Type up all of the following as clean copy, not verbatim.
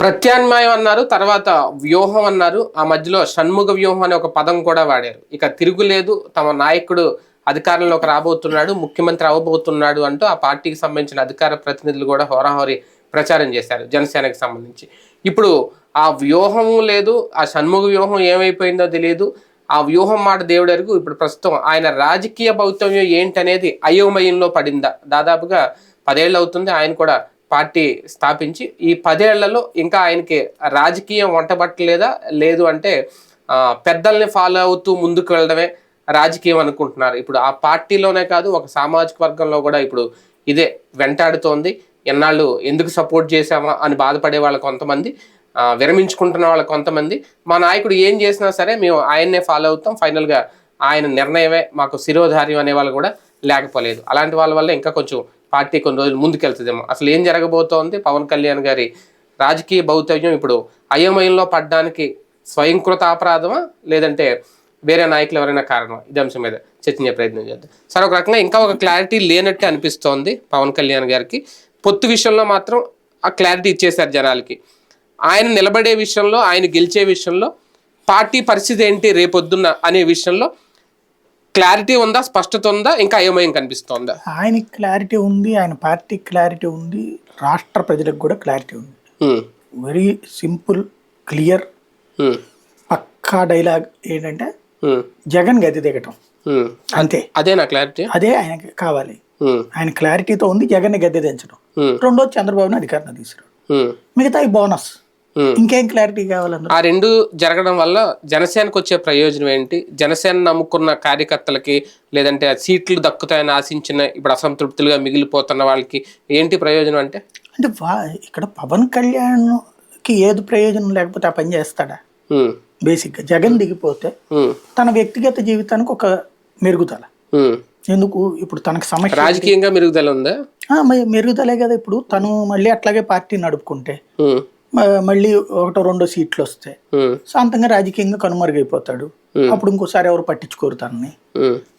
ప్రత్యామ్నాయం అన్నారు, తర్వాత వ్యూహం అన్నారు. ఆ మధ్యలో షణ్ముఖ వ్యూహం అనే ఒక పదం కూడా వాడారు. ఇక తిరుగులేదు, తమ నాయకుడు అధికారంలోకి రాబోతున్నాడు, ముఖ్యమంత్రి అవ్వబోతున్నాడు అంటూ ఆ పార్టీకి సంబంధించిన అధికార ప్రతినిధులు కూడా హోరాహోరీ ప్రచారం చేశారు జనసేనకి సంబంధించి. ఇప్పుడు ఆ వ్యూహం లేదు, ఆ షణ్ముఖ వ్యూహం ఏమైపోయిందో తెలియదు. ఆ వ్యూహం మాట దేవుడెరుగు. ఇప్పుడు ప్రస్తుతం ఆయన రాజకీయ భౌతవ్యం ఏంటనేది అయోమయంలో పడిందా. దాదాపుగా 10 ఏళ్ళు అవుతుంది ఆయన కూడా పార్టీ స్థాపించి. ఈ 10 ఏళ్లలో ఇంకా ఆయనకి రాజకీయం వంటబట్టలేదా, లేదు అంటే పెద్దల్ని ఫాలో అవుతూ ముందుకు వెళ్ళడమే రాజకీయం అనుకుంటున్నారు. ఇప్పుడు ఆ పార్టీలోనే కాదు, ఒక సామాజిక వర్గంలో కూడా ఇప్పుడు ఇదే వెంటాడుతోంది. ఎన్నాళ్ళు ఎందుకు సపోర్ట్ చేశామా అని బాధపడే వాళ్ళు కొంతమంది, విరమించుకుంటున్న వాళ్ళు కొంతమంది, మా నాయకుడు ఏం చేసినా సరే మేము ఆయన్నే ఫాలో అవుతాం, ఫైనల్గా ఆయన నిర్ణయమే మాకు శిరోధార్యం అనే వాళ్ళు కూడా లేకపోలేదు. అలాంటి వాళ్ళ వల్ల ఇంకా కొంచెం పార్టీ కొన్ని రోజులు ముందుకెళ్తుందేమో. అసలు ఏం జరగబోతోంది, పవన్ కళ్యాణ్ గారి రాజకీయ భౌతవ్యం ఇప్పుడు అయోమయంలో పడ్డానికి స్వయంకృత అపరాధమా, లేదంటే వేరే నాయకులు ఎవరైనా కారణమా? ఇదే అంశం మీద చర్చించే ప్రయత్నం చేద్దాం. సరే, ఒక రకంగా ఇంకా ఒక క్లారిటీ లేనట్టే అనిపిస్తోంది పవన్ కళ్యాణ్ గారికి. పొత్తు విషయంలో మాత్రం ఆ క్లారిటీ ఇచ్చేశారు జనాలకి. ఆయన నిలబడే విషయంలో, ఆయన గెలిచే విషయంలో, పార్టీ పరిస్థితి ఏంటి రేపొద్దున్న అనే విషయంలో క్లారిటీ ఉందా, స్పష్టత ఉందా, ఇంకా అయోమయం కనిపిస్తోందా? ఆయనకి క్లారిటీ ఉంది, ఆయన పార్టీ క్లారిటీ ఉంది, రాష్ట్ర ప్రజలకు కూడా క్లారిటీ ఉంది. వెరీ సింపుల్, క్లియర్, పక్కా డైలాగ్ ఏంటంటే జగన్ గది దిగటం, అంతే. అదే నా క్లారిటీ, అదే ఆయనకి కావాలి. ఆయన క్లారిటీతో ఉంది, జగన్ గద్దె దించడం. రెండోది చంద్రబాబుని అధికారంలో తీసుకురావడం. మిగతా ఈ బోనస్, ఇంకేం క్లారిటీ కావాలన్నా. ఆ రెండు జరగడం వల్ల జనసేనకు వచ్చే ప్రయోజనం ఏంటి? జనసేన నమ్ముకున్న కార్యకర్తలకి, లేదంటే సీట్లు దక్కుతాయని ఆశించిన ఇప్పుడు అసంతృప్తులుగా మిగిలిపోతున్న వాళ్ళకి ఏంటి ప్రయోజనం అంటే? అంటే ఇక్కడ పవన్ కళ్యాణ్కి ఏది ప్రయోజనం లేకపోతే ఆ పని చేస్తాడా? బేసిక్గా జగన్ దిగిపోతే తన వ్యక్తిగత జీవితానికి ఒక మెరుగుదల. ఎందుకు ఇప్పుడు తనకు సమస్య రాజకీయంగా మెరుగుదల ఉందా? మెరుగుదలే కదా. ఇప్పుడు తను మళ్ళీ అట్లాగే పార్టీ నడుపుకుంటే మళ్ళీ 1-2 సీట్లు వస్తే శాంతంగా రాజకీయంగా కనుమరుగైపోతాడు. అప్పుడు ఇంకోసారి ఎవరు పట్టించుకోరు తనని.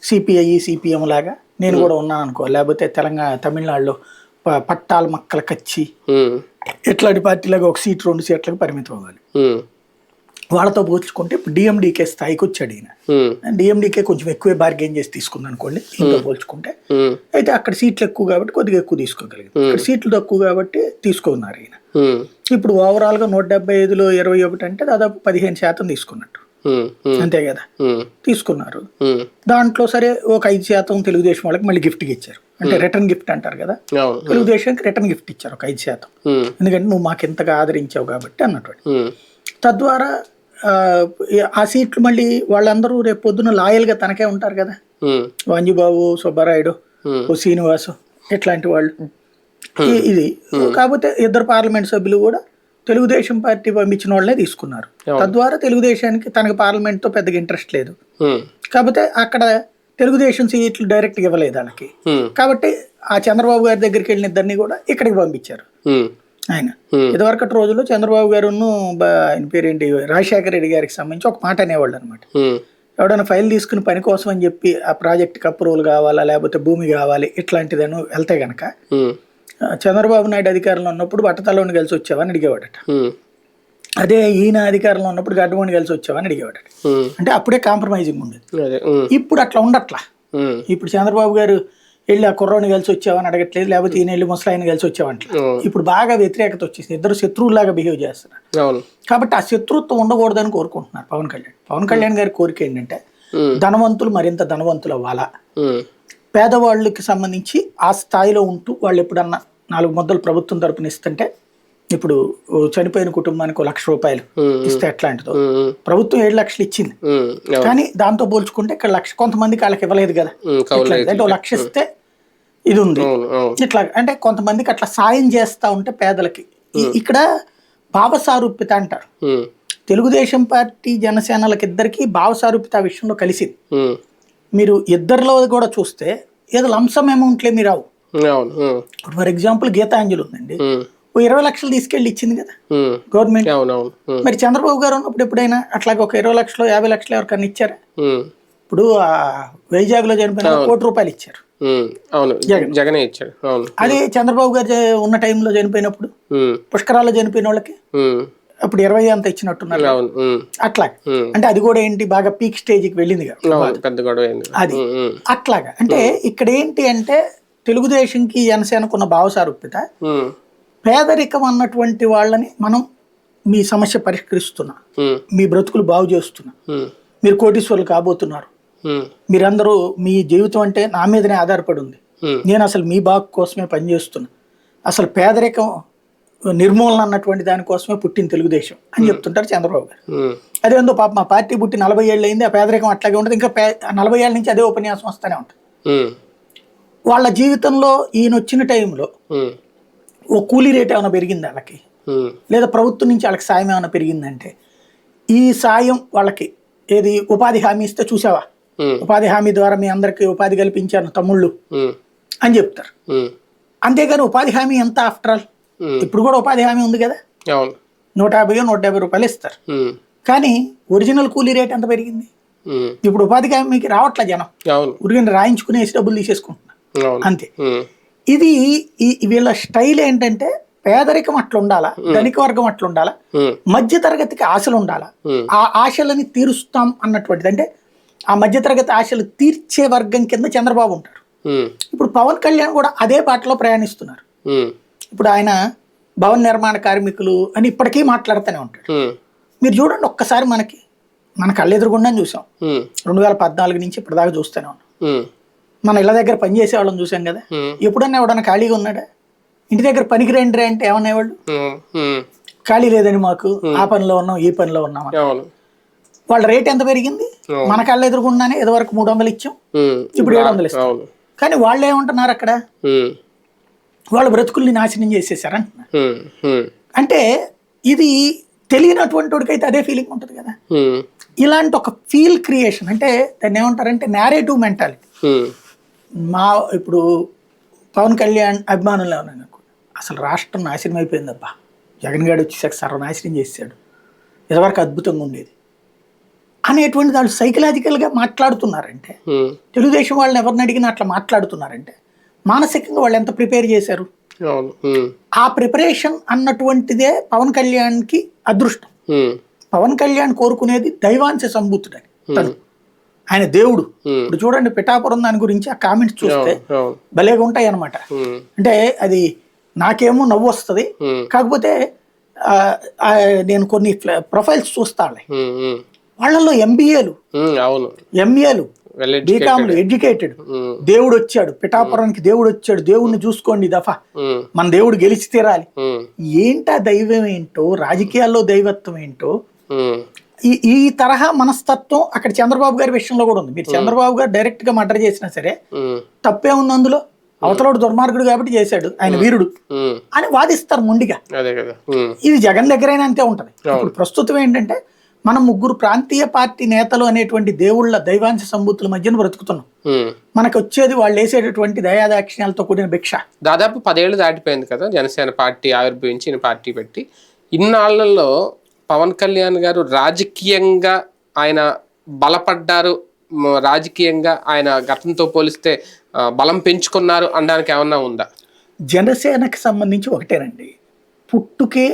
సిపిఐ సిపిఎం లాగా నేను కూడా ఉన్నాను అనుకో, లేకపోతే తమిళనాడులో పట్టాల మక్కల కచ్చి ఎట్లాంటి పార్టీలాగా 1 సీట్ 2 సీట్లకు పరిమితం అవ్వాలి. వాళ్ళతో పోల్చుకుంటే ఇప్పుడు డిఎండికే స్థాయికి వచ్చాడు ఈయన. డిఎండికే కొంచెం ఎక్కువే బార్గెన్ చేసి తీసుకుంది అనుకోండి ఇంకా పోల్చుకుంటే. అయితే అక్కడ సీట్లు ఎక్కువ కాబట్టి కొద్దిగా ఎక్కువ తీసుకోగలిగింది, ఇక్కడ సీట్లు తక్కువ కాబట్టి తీసుకున్నారు ఈయన. ఇప్పుడు ఓవరాల్ గా 175లో 21 అంటే దాదాపు 15% తీసుకున్నట్టు, అంతే కదా. తీసుకున్నారు. దాంట్లో సరే ఒక 5% తెలుగుదేశం వాళ్ళకి మళ్ళీ గిఫ్ట్ ఇచ్చారు, అంటే రిటర్న్ గిఫ్ట్ అంటారు కదా. తెలుగుదేశానికి రిటర్న్ గిఫ్ట్ ఇచ్చారు ఒక 5%, ఎందుకంటే నువ్వు మాకు ఎంతగా ఆదరించావు కాబట్టి అన్నట్టు. తద్వారా ఆ సీట్లు మళ్ళీ వాళ్ళందరూ రేపు పొద్దున లాయల్గా తనకే ఉంటారు కదా. వాంజీబాబు, సుబ్బారాయుడు, శ్రీనివాసు ఇట్లాంటి వాళ్ళు. ఇది కాకపోతే 2 పార్లమెంట్ సభ్యులు కూడా తెలుగుదేశం పార్టీ పంపించిన వాళ్ళనే తీసుకున్నారు. తద్వారా తెలుగుదేశానికి తనకి పార్లమెంట్తో పెద్దగా ఇంట్రెస్ట్ లేదు కాకపోతే అక్కడ తెలుగుదేశం సీట్లు డైరెక్ట్గా ఇవ్వలేదు వాళ్ళకి. కాబట్టి ఆ చంద్రబాబు గారి దగ్గరికి వెళ్ళిన ఇద్దరిని కూడా ఇక్కడికి పంపించారు. ఆయన ఇదివరకటి రోజుల్లో చంద్రబాబు గారును ఆయన పేరేంటి రాజశేఖర రెడ్డి గారికి సంబంధించి ఒక మాట అనేవాళ్ళు అనమాట. ఎవడైనా ఫైల్ తీసుకుని పని కోసం అని చెప్పి ఆ ప్రాజెక్ట్కి అప్రూవల్ కావాలా, లేకపోతే భూమి కావాలి, ఇట్లాంటిదని వెళ్తే గనక చంద్రబాబు నాయుడు అధికారంలో ఉన్నప్పుడు బట్టతలోని కలిసి వచ్చావని అడిగేవాడట. అదే ఈయన అధికారంలో ఉన్నప్పుడు గడ్డమని కలిసి వచ్చావని అడిగేవాడట. అంటే అప్పుడే కాంప్రమైజింగ్ ఉండేది. ఇప్పుడు అట్లా ఉండట్లా. ఇప్పుడు చంద్రబాబు గారు వెళ్ళి ఆ కుర్రోని కలిసి వచ్చావని అడగట్లేదు, లేకపోతే ఈయన వెళ్ళి ముసలాయిని కలిసి వచ్చావంట. ఇప్పుడు బాగా వ్యతిరేకత వచ్చేసి ఇద్దరు శత్రువులాగా బిహేవ్ చేస్తున్నారు. కాబట్టి ఆ శత్రుత్వం ఉండకూడదని కోరుకుంటున్నారు పవన్ కళ్యాణ్. పవన్ కళ్యాణ్ గారి కోరిక ఏంటంటే ధనవంతులు మరింత ధనవంతులు అవ్వాలా, పేదవాళ్ళకి సంబంధించి ఆ స్థాయిలో ఉంటూ వాళ్ళు ఎప్పుడన్నా 4 ముద్దలు ప్రభుత్వం తరపున ఇస్తుంటే, ఇప్పుడు చనిపోయిన కుటుంబానికి 1 లక్ష రూపాయలు ఇస్తే ఎట్లాంటిదో ప్రభుత్వం 7 లక్షలు ఇచ్చింది. కానీ దాంతో పోల్చుకుంటే ఇక్కడ 1 లక్ష కొంతమందికి వాళ్ళకి ఇవ్వలేదు కదా. అంటే 1 లక్ష ఇస్తే ఇది ఉంది ఇట్లా, అంటే కొంతమందికి అట్లా సాయం చేస్తా ఉంటే పేదలకి. ఇక్కడ భావసారూప్యత అంటారు. తెలుగుదేశం పార్టీ జనసేనలకి ఇద్దరికి భావసారూప్యత విషయంలో కలిసింది. మీరు ఇద్దరిలో కూడా చూస్తే ఏదో లంసమ్ అమౌంట్లే మీరు రావు. ఫర్ ఎగ్జాంపుల్ గీతాంజలి ఉందండి, 20 లక్షలు తీసుకెళ్లి ఇచ్చింది కదా గవర్నమెంట్. మరి చంద్రబాబు గారు ఉన్నప్పుడు ఎప్పుడైనా అట్లాగే ఒక 20 లక్షలు 50 లక్షలు ఎవరికన్నా ఇచ్చారా? ఇప్పుడు వైజాగ్ లో చనిపోయిన 1 కోటి రూపాయలు ఇచ్చారు. అవును, జగనే ఇచ్చాడు. అవును, అదే చంద్రబాబు గారు ఉన్న టైంలో చనిపోయినప్పుడు పుష్కరాల్లో చనిపోయిన వాళ్ళకి అప్పుడు 20 అంత ఇచ్చినట్టున్నారు. అట్లా అంటే అది కూడా ఏంటి బాగా పీక్ స్టేజ్కి వెళ్ళింది అది. అట్లాగా అంటే ఇక్కడ ఏంటి అంటే తెలుగుదేశంకి జనసేనకు ఉన్న భావసారూప్యత, పేదరికం అన్నటువంటి వాళ్ళని మనం మీ సమస్య పరిష్కరిస్తున్నా, మీ బ్రతుకులు బాగు చేస్తున్నా, మీరు కోటీశ్వరులు కాబోతున్నారు, మీరందరూ మీ జీవితం అంటే నా మీదనే ఆధారపడి ఉంది, నేను అసలు మీ బాగు కోసమే పనిచేస్తున్నా, అసలు పేదరికం నిర్మూలన అన్నటువంటి దానికోసమే పుట్టిన తెలుగుదేశం అని చెప్తుంటారు చంద్రబాబు గారు. అదేందో పాప మా పార్టీ పుట్టి 40 ఏళ్ళు అయింది, ఆ పేదరికం అట్లాగే ఉంటుంది, ఇంకా 40 ఏళ్ళ నుంచి అదే ఉపన్యాసం వస్తూనే ఉంటుంది. వాళ్ళ జీవితంలో ఈయన వచ్చిన టైంలో ఓ కూలీ రేట్ ఏమైనా పెరిగింది వాళ్ళకి, లేదా ప్రభుత్వం నుంచి వాళ్ళకి సాయం ఏమైనా పెరిగిందంటే, ఈ సాయం వాళ్ళకి ఏది ఉపాధి హామీ ఇస్తే చూసావా, ఉపాధి హామీ ద్వారా మీ అందరికి ఉపాధి కల్పించాను తమ్ముళ్ళు అని చెప్తారు. అంతేగాని ఉపాధి హామీ ఎంత ఆఫ్టర్ ఆల్, ఇప్పుడు కూడా ఉపాధి హామీ ఉంది కదా, 150 రూపాయలు ఇస్తారు, కానీ ఒరిజినల్ కూలీ రేట్ ఎంత పెరిగింది? ఇప్పుడు ఉపాధి హామీకి రావట్లే జనం, ఉరిగిన రాయించుకునేసి డబ్బులు తీసేసుకుంటున్నారు అంతే. ఇది వీళ్ళ స్టైల్ ఏంటంటే పేదరికం అట్లా ఉండాలా, ధనిక వర్గం అట్లా ఉండాలా, మధ్య తరగతికి ఆశలు ఉండాలా, ఆ ఆశలని తీరుస్తాం అన్నటువంటిది. అంటే ఆ మధ్య తరగతి ఆశలు తీర్చే వర్గం కింద చంద్రబాబు ఉంటారు. ఇప్పుడు పవన్ కళ్యాణ్ కూడా అదే బాటలో ప్రయాణిస్తున్నారు. ఇప్పుడు ఆయన భవన నిర్మాణ కార్మికులు అని ఇప్పటికీ మాట్లాడుతూనే ఉంటాడు. మీరు చూడండి ఒక్కసారి, మన కళ్ళు ఎదురుగుండా చూసాం, 2014 నుంచి ఇప్పటిదాకా చూస్తూనే ఉన్నాం. మన ఇళ్ళ దగ్గర పనిచేసే వాళ్ళని చూసాం కదా, ఎప్పుడన్నా ఎవడన్నా ఖాళీగా ఉన్నాడా? ఇంటి దగ్గర పనికి రండి అంటే ఏమనేవాళ్ళు, ఖాళీ లేదని మాకు, ఆ పనిలో ఉన్నాం ఈ పనిలో ఉన్నాం. వాళ్ళ రేట్ ఎంత పెరిగింది? మన కళ్ళు ఎదురుగుండానే ఇదివరకు 300 ఇచ్చాం, ఇప్పుడు 700 ఇస్తాం. కానీ వాళ్ళు ఏమంటున్నారు అక్కడ, వాళ్ళ బ్రతుకుల్ని నాశనం చేసేసారంటున్నారు. అంటే ఇది తెలియనటువంటి వాడికైతే అదే ఫీలింగ్ ఉంటుంది కదా. ఇలాంటి ఒక ఫీల్ క్రియేషన్, అంటే దాన్ని ఏమంటారంటే నేరేటివ్ మెంటాలిటీ. ఇప్పుడు పవన్ కళ్యాణ్ అభిమానులు ఏమన్నా అసలు రాష్ట్రం నాశనం అయిపోయిందబ్బా, జగన్ గారు వచ్చేసాక సర్వనాశనం చేశాడు, ఇదివరకు అద్భుతంగా ఉండేది అనేటువంటి వాళ్ళు సైకలాజికల్గా మాట్లాడుతున్నారంటే, తెలుగుదేశం వాళ్ళని ఎవరిని అడిగినా అట్లా మాట్లాడుతున్నారంటే మానసికంగా వాళ్ళు ఎంత ప్రిపేర్ చేశారు. ఆ ప్రిపరేషన్ అన్నటువంటిదే పవన్ కళ్యాణ్కి అదృష్టం. పవన్ కళ్యాణ్ కోరుకునేది దైవాంశ సంభూతుడని, తను ఆయన దేవుడు. ఇప్పుడు చూడండి పిఠాపురం దాని గురించి ఆ కామెంట్స్ చూస్తే భలేగా ఉంటాయి అన్నమాట. అంటే అది నాకేమో నవ్వు వస్తుంది, కాకపోతే నేను కొన్ని ప్రొఫైల్స్ చూస్తాను, వాళ్ళల్లో ఎంబీఏలు, ఎంఏలు, బీకామ్లు, ఎడ్యుకేటెడ్. దేవుడు వచ్చాడు పిఠాపురానికి, దేవుడు వచ్చాడు, దేవుడిని చూసుకోండి దఫా, మన దేవుడు గెలిచి తీరాలి. ఏంటా దైవం ఏంటో, రాజకీయాల్లో దైవత్వం ఏంటో, ఈ తరహా మనస్తత్వం అక్కడ చంద్రబాబు గారి విషయంలో కూడా ఉంది. మీరు చంద్రబాబు గారు డైరెక్ట్ గా మర్డర్ చేసినా సరే తప్పే ఉంది అందులో, అవతలోడు దుర్మార్గుడు కాబట్టి చేశాడు, ఆయన వీరుడు అని వాదిస్తారు మొండిగా. ఇది జగన్ దగ్గరైనా అంతే ఉంటది. ఇప్పుడు ప్రస్తుతం ఏంటంటే మనం ముగ్గురు ప్రాంతీయ పార్టీ నేతలు అనేటువంటి దేవుళ్ళ దైవాంశ సంభూతుల మధ్యన బ్రతుకుతున్నాం. మనకు వచ్చేది వాళ్ళు వేసేటటువంటి దయాదాక్షిణ్యాలతో కూడిన భిక్ష. దాదాపు 10 ఏళ్ళు దాటిపోయింది కదా జనసేన పార్టీ ఆవిర్భవించి పార్టీ పెట్టి. ఇన్నాళ్లలో పవన్ కళ్యాణ్ గారు రాజకీయంగా ఆయన బలపడ్డారు, రాజకీయంగా ఆయన గతంతో పోలిస్తే బలం పెంచుకున్నారు అనడానికి ఏమన్నా ఉందా? జనసేనకి సంబంధించి ఒకటేనండి, పుట్టుకే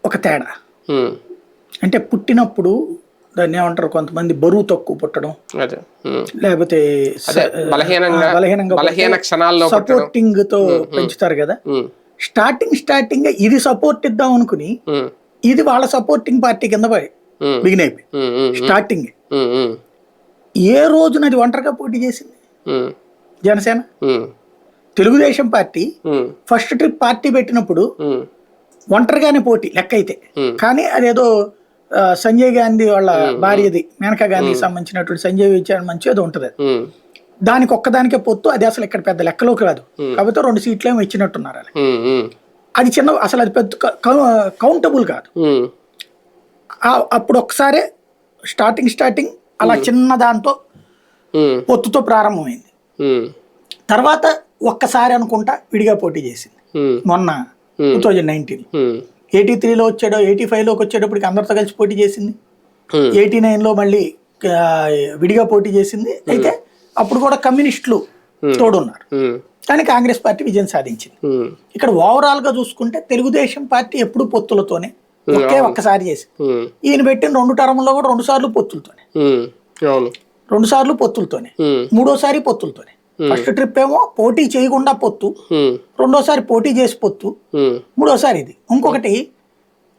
ఒక తేడా. అంటే పుట్టినప్పుడు దాన్ని ఏమంటారు, కొంతమంది బరువు తక్కువ పుట్టడం, లేకపోతే సపోర్టింగ్ తో పెంచుతారు కదా. స్టార్టింగ్ ఇది సపోర్ట్ ఇద్దాం అనుకుని ఇది వాళ్ళ సపోర్టింగ్ పార్టీ కింద బిగిన్ అయిపోయి స్టార్టింగ్. ఏ రోజున అది ఒంటరిగా పోటీ చేసింది Janasena? Telugu Desam party first trip party పెట్టినప్పుడు ఒంటరిగానే పోటీ లెక్క అయితే, కానీ అదేదో సంజయ్ గాంధీ వాళ్ళ భార్యది, మేనకా గాంధీకి సంబంధించినటువంటి సంజయ్ విచారణ మంచి ఏదో ఉంటుంది, దానికి ఒక్కదానికే పొత్తు, అది అసలు ఇక్కడ పెద్ద లెక్కలోకి రాదు, కాకపోతే 2 సీట్లు ఏమో ఇచ్చినట్టున్నారు. అది చిన్న, అసలు అది పెద్ద కౌంటబుల్ కాదు. అప్పుడు ఒకసారి స్టార్టింగ్ అలా చిన్న దాంతో పొత్తుతో ప్రారంభమైంది. తర్వాత ఒక్కసారి అనుకుంటా విడిగా పోటీ చేసింది మొన్న 2019. 83లో వచ్చాడో 85లోకి వచ్చేటప్పటికి అందరితో కలిసి పోటీ చేసింది. 89లో మళ్ళీ విడిగా పోటీ చేసింది. అయితే అప్పుడు కూడా కమ్యూనిస్టులు తోడున్నారు, కానీ కాంగ్రెస్ పార్టీ విజయం సాధించింది. ఇక్కడ ఓవరాల్ గా చూసుకుంటే తెలుగుదేశం పార్టీ ఎప్పుడు పొత్తులతోనే, ఒక్కసారి చేసి ఈయన పెట్టిన 2 టర్ముల్లో కూడా 2 సార్లు పొత్తులతోనే, 2 సార్లు పొత్తులతోనే, మూడోసారి పొత్తులతోనే. ఫస్ట్ ట్రిప్ ఏమో పోటీ చేయకుండా పొత్తు, రెండోసారి పోటీ చేసి పొత్తు, మూడోసారి ఇది. ఇంకొకటి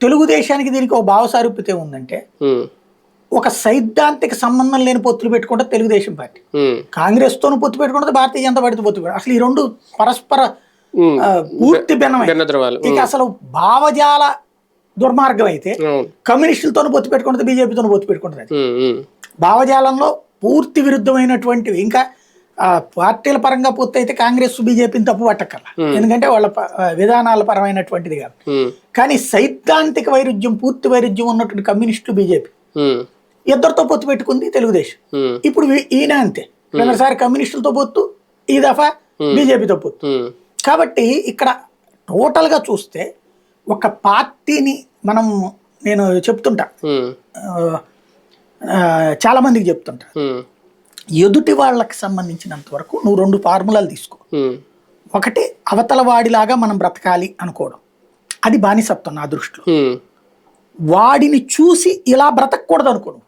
తెలుగుదేశానికి దీనికి ఒక భావసారూప్యత ఉందంటే, ఒక సైద్ధాంతిక సంబంధం లేని పొత్తులు పెట్టుకుంటే తెలుగుదేశం పార్టీ, కాంగ్రెస్ తోను పొత్తు పెట్టుకుంటే భారతీయ జనతా పార్టీతో పొత్తు పెట్టుకుంటే, అసలు ఈ రెండు పరస్పర పూర్తి భిన్నమైన. ఇక అసలు భావజాల దుర్మార్గం అయితే కమ్యూనిస్టులతో పొత్తు పెట్టుకుంటుంది, బీజేపీతో పొత్తు పెట్టుకుంటుంది. భావజాలంలో పూర్తి విరుద్ధమైనటువంటివి. ఇంకా పార్టీల పరంగా పొత్తు అయితే కాంగ్రెస్ బీజేపీని తప్పు పట్టక్కర్లా, ఎందుకంటే వాళ్ళ విధానాల పరమైనటువంటిది కాదు. కానీ సైద్ధాంతిక వైరుధ్యం, పూర్తి వైరుధ్యం ఉన్నటువంటి కమ్యూనిస్టులు బీజేపీ ఇద్దరితో పొత్తు పెట్టుకుంది తెలుగుదేశం. ఇప్పుడు ఈయన అంతే, రెండోసారి కమ్యూనిస్టులతో పొత్తు, ఈ దఫా బీజేపీతో పొత్తు. కాబట్టి ఇక్కడ టోటల్ గా చూస్తే ఒక పార్టీని మనం, నేను చెప్తుంటా, చాలా మందికి చెప్తుంటా, ఎదుటి వాళ్ళకి సంబంధించినంత వరకు నువ్వు 2 ఫార్ములాలు తీసుకో. ఒకటి అవతల వాడిలాగా మనం బ్రతకాలి అనుకోవడం, అది బానిసత్వం నా దృష్టిలో. వాడిని చూసి ఇలా బ్రతకూడదు అనుకోను.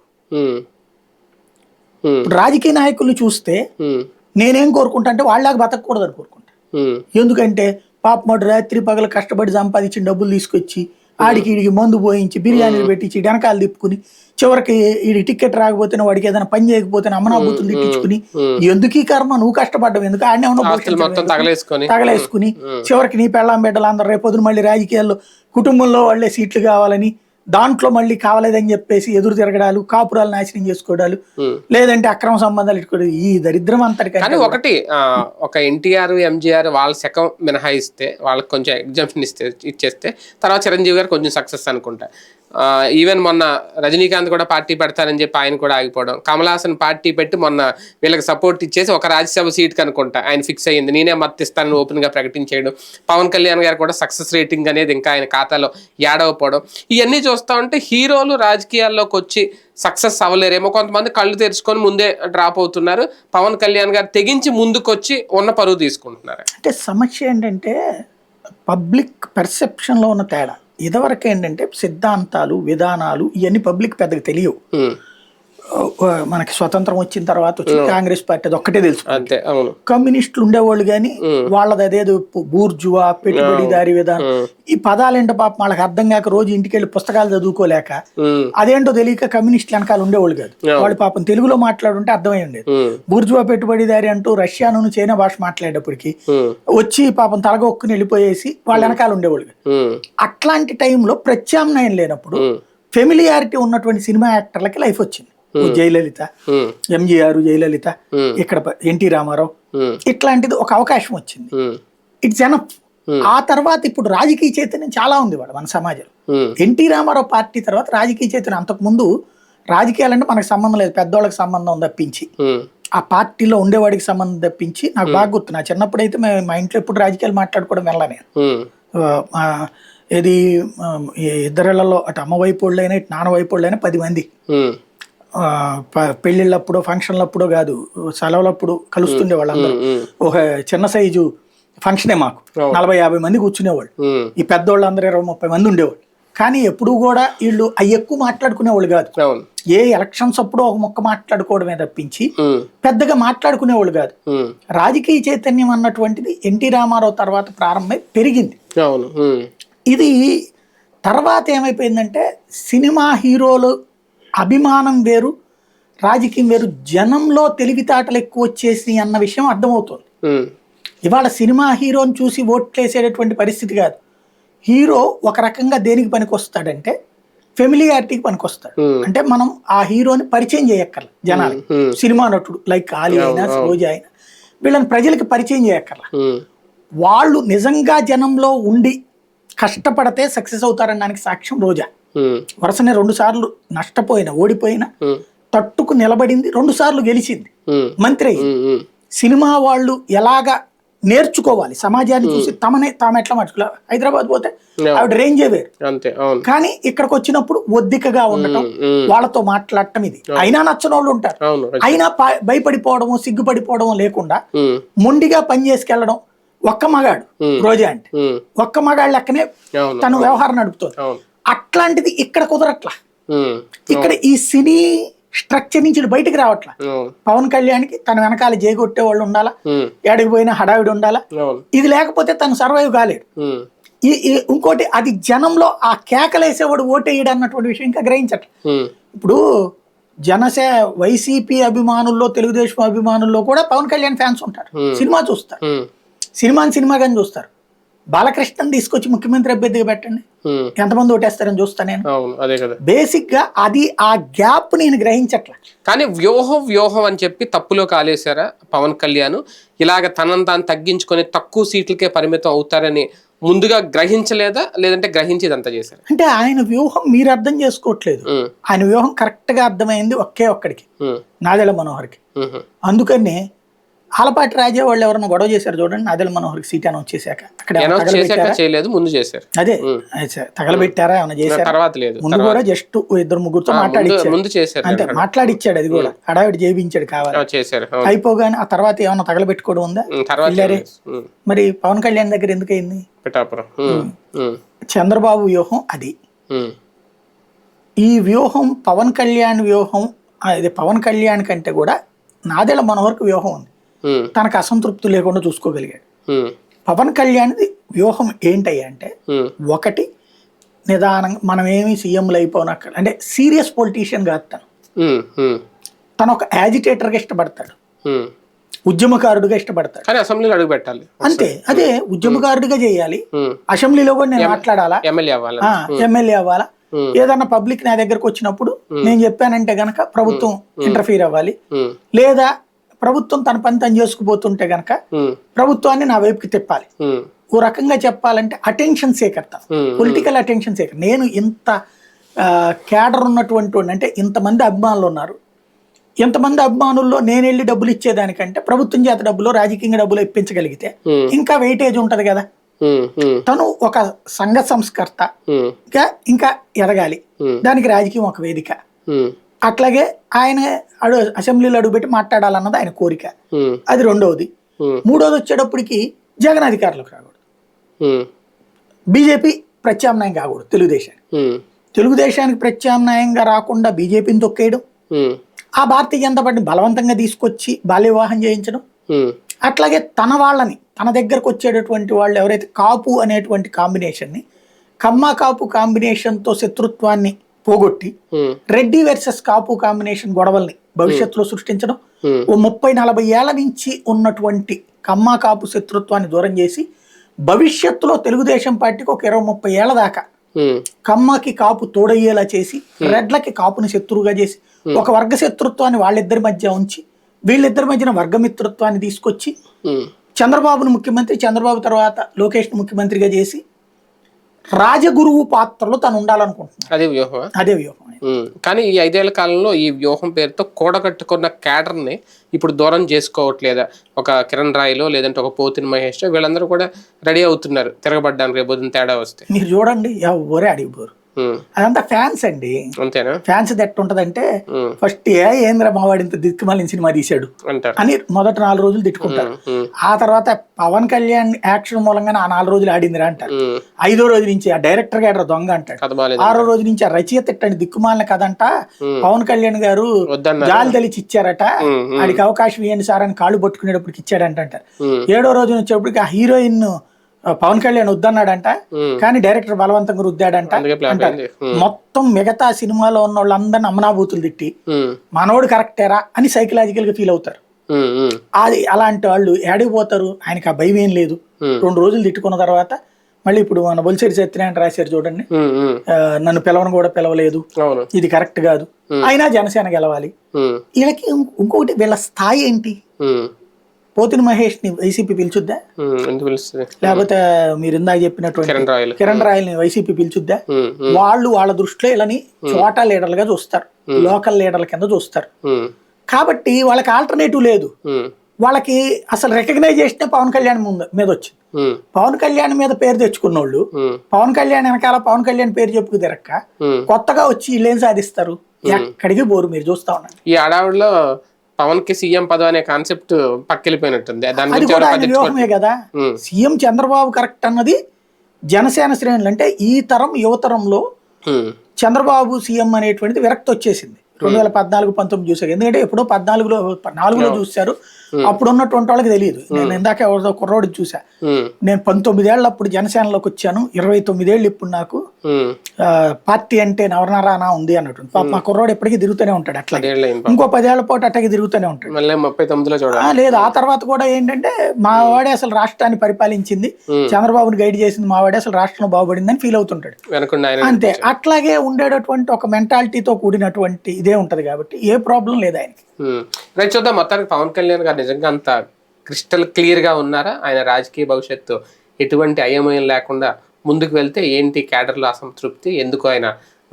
రాజకీయ నాయకుల్ని చూస్తే నేనేం కోరుకుంటా అంటే వాళ్ళలాగా బ్రతకూడదు అని కోరుకుంటా. ఎందుకంటే పాప రాత్రి పగలు కష్టపడి సంపాదించిన డబ్బులు తీసుకొచ్చి ఆడికి ఈడికి మందు పోయించి బిర్యానీలు పెట్టించి వెనకాలు తిప్పుకుని చివరికి ఈ టికెట్ రాకపోతే వాడికి ఏదైనా పని చేయకపోతే అమ్మనాబూతులు తిట్టించుకుని, ఎందుకు ఈ కర్మ, నువ్వు కష్టపడ్డావు ఎందుకు, ఆడనే తగలేసుకుని చివరికి నీ పెళ్ళాం బిడ్డలు అందరూ రేపొద్దున మళ్ళీ రాజకీయాల్లో కుటుంబంలో వాళ్ళే సీట్లు కావాలని, దాంట్లో మళ్ళీ కావలేదని చెప్పేసి ఎదురు తిరగడాలు, కాపురాలు నాశనం చేసుకోవడాలు, లేదంటే అక్రమ సంబంధాలు ఇట్టుకోవడం, ఈ దరిద్రం అంతటి. కానీ ఒకటి, ఒక ఎన్టీఆర్ ఎంజీఆర్ వాళ్ళ శకం మినహాయిస్తే, వాళ్ళకి కొంచెం ఎగ్జామ్షన్ ఇచ్చేస్తే తర్వాత చిరంజీవి గారు కొంచెం సక్సెస్ అనుకుంటా. ఈవెన్ మొన్న రజనీకాంత్ కూడా పార్టీ పెడతారని చెప్పి ఆయన కూడా ఆగిపోవడం, కమల్ హాసన్ పార్టీ పెట్టి మొన్న వీళ్ళకి సపోర్ట్ ఇచ్చేసి ఒక రాజ్యసభ సీట్ కనుకుంటా ఆయన ఫిక్స్ అయ్యింది, నేనే మద్దతిస్తానని ఓపెన్ గా ప్రకటించేయడం. పవన్ కళ్యాణ్ గారు కూడా సక్సెస్ రేటింగ్ అనేది ఇంకా ఆయన ఖాతాలో యాడ్ అవ్వకపోవడం, ఇవన్నీ చూస్తా ఉంటే హీరోలు రాజకీయాల్లోకి వచ్చి సక్సెస్ అవ్వలేరేమో, కొంతమంది కళ్ళు తెరుచుకొని ముందే డ్రాప్ అవుతున్నారు. పవన్ కళ్యాణ్ గారు తెగించి ముందుకొచ్చి ఉన్న పరువు తీసుకుంటున్నారు. అంటే సమస్య ఏంటంటే పబ్లిక్ పర్సెప్షన్ లో ఉన్న తేడా. ఇదివరకు ఏంటంటే సిద్ధాంతాలు, విధానాలు ఇవన్నీ పబ్లిక్ పెద్దగా తెలియవు. మనకి స్వతంత్రం వచ్చిన తర్వాత వచ్చిన కాంగ్రెస్ పార్టీ అది ఒక్కటే తెలుసు. కమ్యూనిస్టులు ఉండేవాళ్ళు కానీ వాళ్ళది అదేదో బూర్జువా, పెట్టుబడిదారి విధానం, ఈ పదాలేంటో పాపం వాళ్ళకి అర్థం కాక రోజు ఇంటికి వెళ్ళి పుస్తకాలు చదువుకోలేక అదేంటో తెలియక కమ్యూనిస్టులు వెనకాల ఉండేవాళ్ళు కాదు. వాళ్ళు పాపం తెలుగులో మాట్లాడుంటే అర్థమై ఉండేది. బూర్జువా, పెట్టుబడిదారి అంటూ రష్యాను చైనా భాష మాట్లాడేటప్పటికి వచ్చి పాపం తలగొక్కుని వెళ్ళిపోయేసి వాళ్ళ వెనకాల ఉండేవాళ్ళు కాదు. అట్లాంటి టైంలో ప్రత్యామ్నాయం లేనప్పుడు ఫెమిలియారిటీ ఉన్నటువంటి సినిమా యాక్టర్లకి లైఫ్ వచ్చింది. జయలలిత, ఎంజీఆర్, జయలలిత, ఇక్కడ ఎన్టీ రామారావు, ఇట్లాంటిది ఒక అవకాశం వచ్చింది. It's enough. ఆ తర్వాత ఇప్పుడు రాజకీయ చైతన్యం చాలా ఉంది మన సమాజంలో. ఎన్టీ రామారావు పార్టీ తర్వాత రాజకీయ చైతన్యం, అంతకు ముందు రాజకీయాలంటే మనకు సంబంధం లేదు, పెద్దవాళ్ళకి సంబంధం తప్పించి, ఆ పార్టీలో ఉండేవాడికి సంబంధం తప్పించి. నాకు బాగా గుర్తు, నా చిన్నప్పుడు అయితే మా ఇంట్లో ఎప్పుడు రాజకీయాలు మాట్లాడుకోవడం వెళ్ళా నేను. ఏది ఇద్దరిళ్లలో అటు అమ్మ వైపు వాళ్ళైనా ఇటు నాన్న వైపు వాళ్ళైనా 10 మంది. పెళ్లిళ్ళప్పుడు, ఫంక్షన్లప్పుడు కాదు, సెలవులప్పుడు కలుస్తుండే వాళ్ళందరూ. ఒక చిన్న సైజు ఫంక్షనే మాకు 40-50 మంది కూర్చునేవాళ్ళు. ఈ పెద్దోళ్ళందరూ 20-30 మంది ఉండేవాళ్ళు. కానీ ఎప్పుడు కూడా వీళ్ళు అవి ఎక్కువ మాట్లాడుకునేవాళ్ళు కాదు. ఏ ఎలక్షన్స్ అప్పుడు ఒక మొక్క మాట్లాడుకోవడమే తప్పించి పెద్దగా మాట్లాడుకునేవాళ్ళు కాదు. రాజకీయ చైతన్యం అన్నటువంటిది ఎన్టీ రామారావు తర్వాత ప్రారంభమై పెరిగింది. ఇది తర్వాత ఏమైపోయిందంటే సినిమా హీరోలు అభిమానం వేరు, రాజకీయం వేరు, జనంలో తెలివితేటలు ఎక్కువ వచ్చేసి అన్న విషయం అర్థమవుతుంది. ఇవాళ సినిమా హీరోని చూసి ఓట్లేసేటటువంటి పరిస్థితి కాదు. హీరో ఒక రకంగా దేనికి పనికొస్తాడంటే ఫెమిలియారిటీకి పనికొస్తాడు. అంటే మనం ఆ హీరోని పరిచయం చేయక్కర్ల జనాలు. సినిమా నటుడు లైక్ ఆలీ అయినా, సరోజా అయినా, వీళ్ళని ప్రజలకి పరిచయం చేయక్కర్ల. వాళ్ళు నిజంగా జనంలో ఉండి కష్టపడితే సక్సెస్ అవుతారనడానికి సాక్ష్యం రోజా. వరుసనే 2 సార్లు నష్టపోయిన, ఓడిపోయినా తట్టుకు నిలబడింది, 2 సార్లు గెలిచింది, మంత్రి అయ్యింది. సినిమా వాళ్ళు ఎలాగా నేర్చుకోవాలి, సమాజాన్ని చూసి తాము ఎట్లా మార్చుకోవాలి. హైదరాబాద్ పోతే ఆవిడ రేంజే వేరు, అంతే. కానీ ఇక్కడికి వచ్చినప్పుడు ఒద్దికగా ఉండటం, వాళ్ళతో మాట్లాడటం, ఇది అయినా నచ్చని వాళ్ళు ఉంటారు. అయినా భయపడిపోవడము, సిగ్గుపడిపోవడం లేకుండా మొండిగా పని చేసుకెళ్లడం. ఒక్క మగాడు రోజా అంటే ఒక్క మగాడు లెక్కనే తను వ్యవహారం నడుపుతుంది. అట్లాంటిది ఇక్కడ కుదరట్లా. ఇక్కడ ఈ సినీ స్ట్రక్చర్ నుంచి బయటికి రావట్లా. పవన్ కళ్యాణ్కి తన వెనకాల జేగొట్టే వాళ్ళు ఉండాలా, ఏడికి పోయినా హడావిడి ఉండాలా. ఇది లేకపోతే తను సర్వైవ్ కాలేడు. ఇంకోటి, అది జనంలో ఆ కేకలేసేవాడు ఓటేయడు అన్నటువంటి విషయం ఇంకా గ్రహించట్ల. ఇప్పుడు వైసీపీ అభిమానుల్లో, తెలుగుదేశం అభిమానుల్లో కూడా పవన్ కళ్యాణ్ ఫ్యాన్స్ ఉంటారు. సినిమా చూస్తారు, సినిమాగాని చూస్తారు. బాలకృష్ణని తీసుకొచ్చి ముఖ్యమంత్రి అభ్యర్థిగా పెట్టండి, ఎంతమంది ఓటేస్తారని చూస్తా నేను. బేసిక్ గా అది ఆ గ్యాప్ నేను గ్రహించట్ల. కానీ వ్యూహం అని చెప్పి తప్పులో కాలేశారా పవన్ కళ్యాణ్? ఇలాగ తనని తాను తగ్గించుకొని తక్కువ సీట్లకే పరిమితం అవుతారని ముందుగా గ్రహించలేదా, లేదంటే గ్రహించి ఇదంతా చేశారు? అంటే ఆయన వ్యూహం మీరు అర్థం చేసుకోవట్లేదు. ఆయన వ్యూహం కరెక్ట్ గా అర్థమైంది ఒక్కడికి, నాదెళ్ల మనోహర్కి. అందుకని ఆలపాటి రాజే వాళ్ళు ఎవరైనా గొడవ చేశారు చూడండి, నాదెళ్ల మనోహర్కి సీట్ అనౌన్స్ చేశాక అదే తగలబెట్టారా ఏమైనా చేశారు? ముందు కూడా జస్ట్ 2-3 మాట్లాడిచ్చాడు, అంటే మాట్లాడిచ్చాడు. అది కూడా హడావిడి చేయించాడు కావాలి, అయిపోగానే ఆ తర్వాత ఏమైనా తగలబెట్టుకోవడం ఉందా? మరి పవన్ కళ్యాణ్ దగ్గర ఎందుకు అయింది? చంద్రబాబు వ్యూహం అది. ఈ వ్యూహం పవన్ కళ్యాణ్ వ్యూహం, ఇది పవన్ కళ్యాణ్ కంటే కూడా నాదెళ్ల మనోహర్కి వ్యూహం ఉంది. తనకు అసంతృప్తి లేకుండా చూసుకోగలిగాడు. పవన్ కళ్యాణ్ వ్యూహం ఏంటయ్యా అంటే, ఒకటి నిదానంగా మనం ఏమి సీఎంలు అయిపోనక్కడ, అంటే సీరియస్ పొలిటీషియన్ కాదు తను ఒక యాజిటేటర్గా ఇష్టపడతాడు, ఉద్యమకారుడిగా ఇష్టపడతాడు. అసెంబ్లీలో అడుగు పెట్టాలి అంతే, అదే ఉద్యమకారుడిగా చేయాలి. అసెంబ్లీలో కూడా నేను మాట్లాడాలా, ఎమ్మెల్యే అవ్వాలా. ఏదన్నా పబ్లిక్ నా దగ్గరకు వచ్చినప్పుడు నేను చెప్పానంటే గనక ప్రభుత్వం ఇంటర్ఫీర్ అవ్వాలి, లేదా ప్రభుత్వం తన పని తను చేసుకుపోతుంటే గనక ప్రభుత్వాన్ని నా వైపుకి తిప్పాలి. ఓ రకంగా చెప్పాలంటే అటెన్షన్ సేకర్త, పొలిటికల్ అటెన్షన్ సేకర్. నేను ఇంత క్యాడర్ ఉన్నటువంటి అంటే ఇంతమంది అభిమానులు ఉన్నారు, ఇంతమంది అభిమానుల్లో నేను వెళ్ళి డబ్బులు ఇచ్చేదానికంటే ప్రభుత్వం చేత డబ్బులు, రాజకీయంగా డబ్బులు ఇప్పించగలిగితే ఇంకా వెయిటేజ్ ఉంటది కదా. తను ఒక సంఘ సంస్కర్త ఇంకా ఎదగాలి, దానికి రాజకీయం ఒక వేదిక. అట్లాగే ఆయన అసెంబ్లీలో అడుగుపెట్టి మాట్లాడాలన్నది ఆయన కోరిక, అది రెండవది. మూడోది వచ్చేటప్పటికి జగన్ అధికారులకు రాకూడదు, బీజేపీ ప్రత్యామ్నాయం కాకూడదు తెలుగుదేశానికి ప్రత్యామ్నాయంగా రాకుండా బీజేపీని తొక్కేయడం, ఆ భారతీయ జనతా పార్టీని బలవంతంగా తీసుకొచ్చి బాల్య వివాహం చేయించడం. అట్లాగే తన వాళ్ళని, తన దగ్గరకు వచ్చేటటువంటి వాళ్ళు ఎవరైతే కాపు అనేటువంటి కాంబినేషన్ని, కమ్మ కాపు కాంబినేషన్తో శత్రుత్వాన్ని పోగొట్టి రెడ్డి వర్సెస్ కాపు కాంబినేషన్ గొడవల్ని భవిష్యత్తులో సృష్టించడం, ఓ 30-40 ఏళ్ల నుంచి ఉన్నటువంటి కమ్మ కాపు శత్రుత్వాన్ని దూరం చేసి భవిష్యత్తులో తెలుగుదేశం పార్టీకి ఒక 20-30 ఏళ్ల దాకా కమ్మకి కాపు తోడయ్యేలా చేసి, రెడ్లకి కాపుని శత్రువుగా చేసి, ఒక వర్గ శత్రుత్వాన్ని వాళ్ళిద్దరి మధ్య ఉంచి, వీళ్ళిద్దరి మధ్యన వర్గమిత్రుత్వాన్ని తీసుకొచ్చి చంద్రబాబును ముఖ్యమంత్రి, చంద్రబాబు తర్వాత లోకేష్ను ముఖ్యమంత్రిగా చేసి రాజగురువు పాత్రలో తను ఉండాలనుకుంటున్నాను. అదే వ్యూహం. కానీ ఈ 5 ఏళ్ల కాలంలో ఈ వ్యూహం పేరుతో కూడగట్టుకున్న క్యాడర్ని ఇప్పుడు దూరం చేసుకోవట్లేదా? ఒక కిరణ్ రాయ్లో, లేదంటే ఒక పోతిన మహేష్, వీళ్ళందరూ కూడా రెడీ అవుతున్నారు తిరగబడ్డానికి రేపు తేడా వస్తే. మీరు చూడండి, ఎవరే అడిగిపోరు, అదంతా ఫ్యాన్స్ అండి. అంతేనా? ఫ్యాన్స్ ఎట్టు ఉంటదంటే, ఫస్ట్ ఏంద్ర మావాడి ఇంత దిక్కుమాలిన సినిమా తీశాడు అని మొదటి 4 రోజులు తిట్టుకుంటారు. ఆ తర్వాత పవన్ కళ్యాణ్ యాక్షన్ మూలంగానే ఆ 4 రోజులు ఆడిందిరా అంటారు. 5వ రోజు నుంచి ఆ డైరెక్టర్ గారు దొంగ అంటాడు. 6వ రోజు నుంచి ఆ రచయిత ఇట్టండి దిక్కుమాలిన కదంట, పవన్ కళ్యాణ్ గారు జాలి తలిచి ఇచ్చారట, ఆడికి అవకాశం ఇవ్వండి సార్ అని కాళ్ళు పట్టుకునేటప్పటికి ఇచ్చాడంట అంటారు. 7వ రోజు వచ్చేప్పటికి ఆ హీరోయిన్ పవన్ కళ్యాణ్ వద్దన్నాడంట, కానీ డైరెక్టర్ బలవంతంగా రుద్దాడంట అంటారు. మొత్తం మిగతా సినిమాలో ఉన్న వాళ్ళందరినీ అమ్మనాభూతులు తిట్టి మనోడు కరెక్టేరా అని సైకలాజికల్ గా ఫీల్ అవుతారు. అది అలాంటి వాళ్ళు ఏడిపోతారు. ఆయనకి ఆ భయం ఏం లేదు. 2 రోజులు తిట్టుకున్న తర్వాత మళ్ళీ ఇప్పుడు మన బొలిశెట్టి సత్యనారాయణ రాశారు చూడండి, నన్ను పిలవను కూడా పిలవలేదు, ఇది కరెక్ట్ కాదు, అయినా జనసేన గెలవాలి. వీళ్ళకి ఇంకొకటి, వీళ్ళ స్థాయి ఏంటి? పోతిన మహేష్ ని వైసీపీ పిలుచుద్దా? లేకపోతే మీరు ఇందాక చెప్పినటువంటి కిరణ్ రాయల్ని వైసీపీ పిలుచుద్దా? వాళ్ళు వాళ్ళ దృష్టిలో ఇలాని చోటా లీడర్లుగా చూస్తారు, లోకల్ లీడర్ల కింద చూస్తారు. కాబట్టి వాళ్ళకి ఆల్టర్నేటివ్ లేదు. వాళ్ళకి అసలు రికగ్నైజేషన్ పవన్ కళ్యాణ్ మీద వచ్చింది. పవన్ కళ్యాణ్ మీద పేరు తెచ్చుకున్నోళ్ళు పవన్ కళ్యాణ్ వెనకాల పవన్ కళ్యాణ్ పేరు చెప్పుకు తిరక్క కొత్తగా వచ్చి వీళ్ళు ఏం సాధిస్తారు? ఎక్కడికి బోరు. మీరు చూస్తా ఉన్నారు ఈ అడావుడిలో పవన్ కి సీఎం పదవి అనే కాన్సెప్ట్ పక్కెళ్ళిపోయినట్టుంది. అది కూడా ఆయన వ్యూహమే కదా. సీఎం చంద్రబాబు కరెక్ట్ అన్నది జనసేన శ్రేణులు. అంటే ఈ తరం యువతరంలో చంద్రబాబు సీఎం అనేటువంటిది విరక్తి వచ్చేసింది 2014-19 చూసారు. ఎందుకంటే ఎప్పుడో 4లో చూశారు. అప్పుడు ఉన్నటువంటి వాళ్ళకి తెలియదు. నేను ఇందాక ఎవరిదో కుర్రోడికి చూసా. నేను 19 ఏళ్ళు అప్పుడు జనసేనలోకి వచ్చాను, 29 ఏళ్ళు ఇప్పుడు నాకు పార్టీ అంటే నవరనరానా ఉంది అన్నట్టు. మా కుర్రోడు ఎప్పటికీ తిరుగుతూనే ఉంటాడు. అట్లా ఇంకో 10 ఏళ్ల పాటు అట్టకి తిరుగుతూనే ఉంటాడు. లేదు ఆ తర్వాత కూడా ఏంటంటే మా వాడే అసలు రాష్ట్రాన్ని పరిపాలించింది, చంద్రబాబుని గైడ్ చేసింది మా వాడే, అసలు రాష్ట్రం బాగుపడిందని ఫీల్ అవుతుంటాడు. అంతే. అట్లాగే ఉండేటటువంటి ఒక మెంటాలిటీతో కూడినటువంటి ఇదే ఉంటది కాబట్టి ఏ ప్రాబ్లం లేదు ఆయనకి. రైట్, చూద్దాం. మొత్తానికి పవన్ కళ్యాణ్ గారు నిజంగా అంత క్రిస్టల్ క్లియర్ గా ఉన్నారా? ఆయన రాజకీయ భవిష్యత్తు ఎటువంటి అయోమయం లేకుండా ముందుకు వెళ్తే ఏంటి క్యాడర్లో అసంతృప్తి, ఎందుకు ఆయన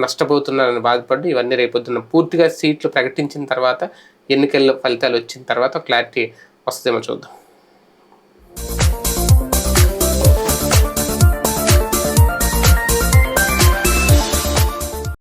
నష్టపోతున్నారని బాధపడి ఇవన్నీ రేపొద్దున పూర్తిగా సీట్లు ప్రకటించిన తర్వాత ఎన్నికల్లో ఫలితాలు వచ్చిన తర్వాత క్లారిటీ వస్తుందేమో చూద్దాం.